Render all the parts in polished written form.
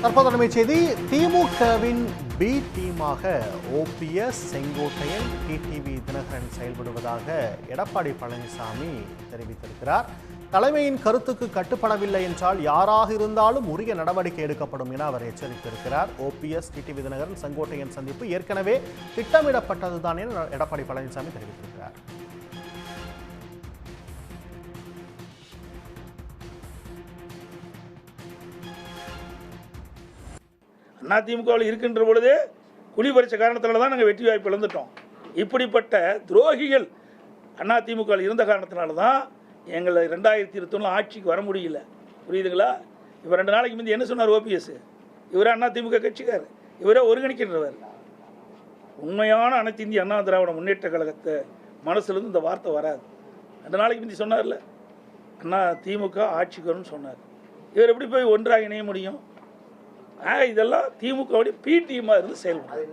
தற்போது தலைமைச் செய்தி. திமுகவின் பி டீமாக ஓபிஎஸ், செங்கோட்டையன், டிடிவி தினகரன் செயல்படுவதாக எடப்பாடி பழனிசாமி தெரிவித்திருக்கிறார். தலைமையின் கருத்துக்கு கட்டுப்படவில்லை என்றால் யாராக இருந்தாலும் உரிய நடவடிக்கை எடுக்கப்படும் என அவர் எச்சரித்திருக்கிறார். ஓபிஎஸ், டிடிவி தினகரன், செங்கோட்டையன் சந்திப்பு ஏற்கனவே திட்டமிடப்பட்டதுதான் என எடப்பாடி பழனிசாமி தெரிவித்திருக்கிறார். அதிமுகவில் இருக்கின்ற பொழுதே குழி பறிச்ச காரணத்தினால தான் நாங்கள் வெற்றி வாய்ப்பு இழந்துட்டோம். இப்படிப்பட்ட துரோகிகள் அதிமுகவில் இருந்த காரணத்தினால தான் எங்களை 2021 ஆட்சிக்கு வர முடியல. புரியுதுங்களா? இவர் 2 நாளைக்கு முந்தைய என்ன சொன்னார் ஓபிஎஸ்? இவரே அதிமுக கட்சிக்கார், இவரே ஒருங்கிணைக்கின்றவர். உண்மையான அனைத்து இந்திய அண்ணா திராவிட முன்னேற்ற கழகத்தை மனசுலேருந்து இந்த வார்த்தை வராது. 2 நாளைக்கு முந்தைய சொன்னார்ல, திமுக ஆட்சிக்கு வரும்னு சொன்னார். இவர் எப்படி போய் ஒன்றாக இணைய முடியும்? இதெல்லாம் திமுகவுடைய பி டீமாக இருந்து செயல்படும்.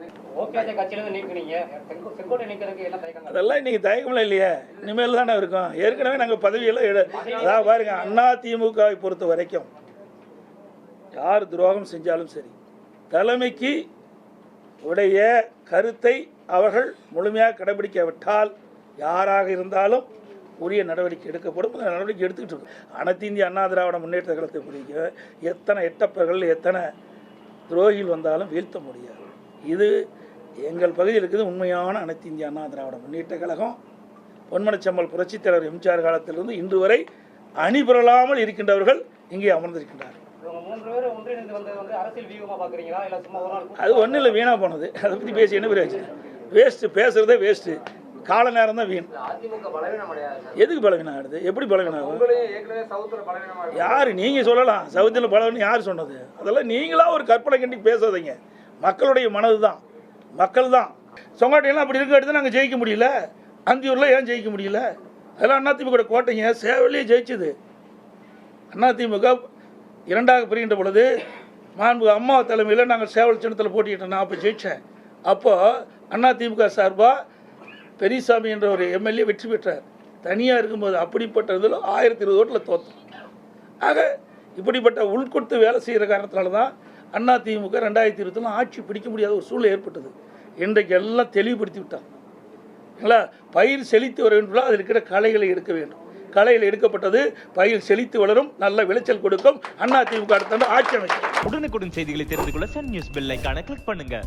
அதெல்லாம் இன்னைக்கு தயக்கம்லாம் இல்லையா? இனிமேல் தானே இருக்கும். ஏற்கனவே நாங்கள் பதவியெல்லாம் அதாவது பாருங்க, அதிமுகவை பொறுத்த வரைக்கும் யார் துரோகம் செஞ்சாலும் சரி, தலைமைக்கு உடைய கருத்தை அவர்கள் முழுமையாக கடைபிடிக்காவிட்டால் யாராக இருந்தாலும் உரிய நடவடிக்கை எடுக்கப்படும். அந்த நடவடிக்கை எடுத்துக்கிட்டு இருக்கும். அனைத்து இந்திய அண்ணா திராவிட முன்னேற்ற கழகத்தை பிடிக்க எத்தனை எட்டப்பர்கள், எத்தனை துரோகிகள் வந்தாலும் வீழ்த்த முடியாது. இது எங்கள் பகுதியில் இருக்குது உண்மையான அனைத்து இந்திய அண்ணா திராவிட முன்னேற்ற கழகம். பொன்மனச்செம்மல் புரட்சித் தலைவர் எம்ஜிஆர் காலத்திலிருந்து இன்று வரை அணிபெறலாமல் இருக்கின்றவர்கள் இங்கே அமர்ந்திருக்கின்றார்கள். அது ஒன்றும் இல்லை, வீணாக போனது. அதை பற்றி பேசி என்ன பேச்சு? வேஸ்ட்டு, பேசுகிறதே வேஸ்ட்டு. கால நேரம் தான் வீண். எதுக்கு பலவீனம் ஆகுது? எப்படி பலவீனம் ஆகும்? யார் நீங்கள் சொல்லலாம் சவுத்தில் பலவீனம் யார் சொன்னது? அதெல்லாம் நீங்களாக ஒரு கற்பனை கண்டி பேசாதீங்க. மக்களுடைய மனது தான், மக்கள் தான். சொங்காட்டையெல்லாம் அப்படி இருக்க எடுத்து நாங்கள் ஜெயிக்க முடியல. அந்தியூரில் ஏன் ஜெயிக்க முடியல? அதெல்லாம் அதிமுக கோட்டைங்க. சேவலையே ஜெயிச்சது அதிமுக. 2ஆக பிரிகின்ற பொழுது மாண்பு அம்மா தலைமையில் நாங்கள் சேவல் சின்னத்தில் போட்டிக்கிட்டோம். நான் அப்போ ஜெயித்தேன். அப்போது அதிமுக சார்பாக பெரியசாமி என்ற ஒரு எம்எல்ஏ வெற்றி பெற்றார். தனியாக இருக்கும்போது அப்படிப்பட்ட இதில் 1020 ஓட்டில் தோற்றோம். ஆக இப்படிப்பட்ட உள்கொடுத்து வேலை செய்கிற காரணத்தினால தான் அதிமுக 2021 ஆட்சி பிடிக்க முடியாத ஒரு சூழ்நிலை ஏற்பட்டது. இன்றைக்கு எல்லாம் தெளிவுபடுத்தி விட்டாங்க. பயிர் செழித்து வர வேண்டும், அதில் இருக்கிற களைகளை எடுக்க வேண்டும். களையில் எடுக்கப்பட்டது, பயிர் செழித்து வளரும், நல்ல விளைச்சல் கொடுக்கும். அதிமுக அடுத்த ஆட்சி அமைக்கும். உடனுக்குடன் செய்திகளை தெரிந்து கொள்ள சன் நியூஸ் பெல் ஐகானை கிளிக் பண்ணுங்க.